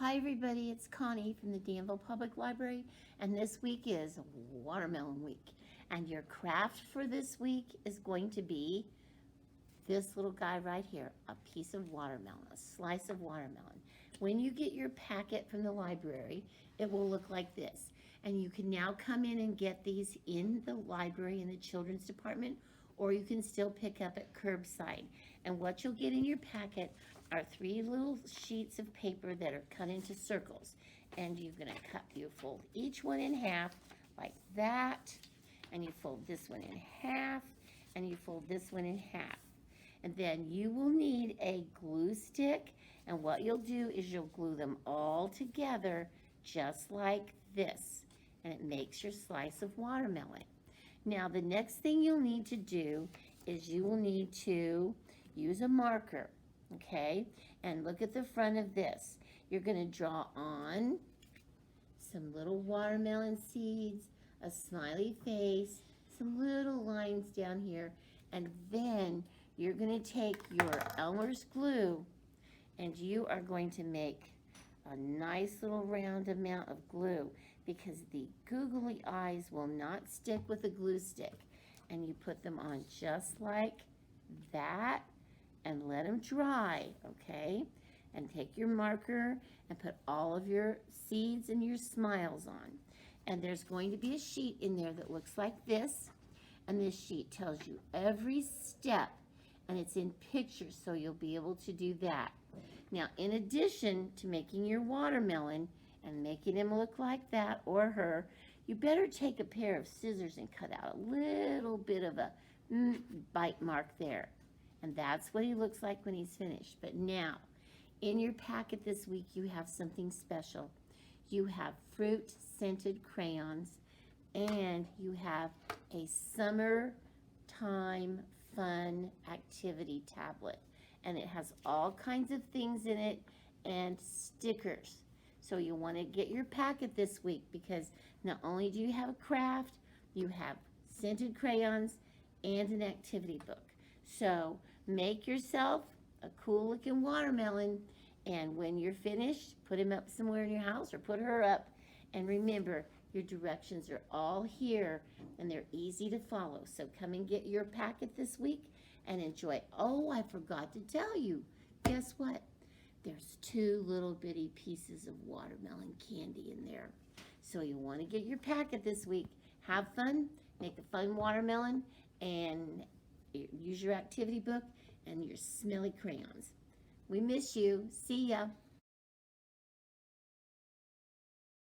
Hi everybody, it's Connie from the Danville Public Library, and this week is Watermelon Week. And your craft for this week is going to be this little guy right here, a piece of watermelon, a slice of watermelon. When you get your packet from the library, it will look like this. And you can now come in and get these in the library in the children's department, or you can still pick up at curbside. And what you'll get in your packet are 3 little sheets of paper that are cut into circles. And you're gonna you fold each one in half like that, and you fold this one in half, and you fold this one in half. And then you will need a glue stick, and what you'll do is you'll glue them all together just like this, and it makes your slice of watermelon. Now the next thing you'll need to do is you will need to use a marker, okay? And look at the front of this. You're gonna draw on some little watermelon seeds, a smiley face, some little lines down here, and then you're going to take your Elmer's glue and you are going to make a nice little round amount of glue because the googly eyes will not stick with a glue stick. And you put them on just like that and let them dry, okay? And take your marker and put all of your seeds and your smiles on. And there's going to be a sheet in there that looks like this. And this sheet tells you every step, and it's in pictures, so you'll be able to do that. Now, in addition to making your watermelon and making him look like that or her, you better take a pair of scissors and cut out a little bit of a bite mark there. And that's what he looks like when he's finished. But now, in your packet this week, you have something special. You have fruit scented crayons, and you have a summertime fun activity tablet. And it has all kinds of things in it and stickers. So you want to get your packet this week because not only do you have a craft, you have scented crayons and an activity book. So make yourself a cool looking watermelon, and when you're finished, put him up somewhere in your house or put her up. And remember, your directions are all here and they're easy to follow. So come and get your packet this week and enjoy. Oh, I forgot to tell you. Guess what? There's 2 little bitty pieces of watermelon candy in there. So you want to get your packet this week. Have fun, make a fun watermelon, and use your activity book and your smelly crayons. We miss you. See ya.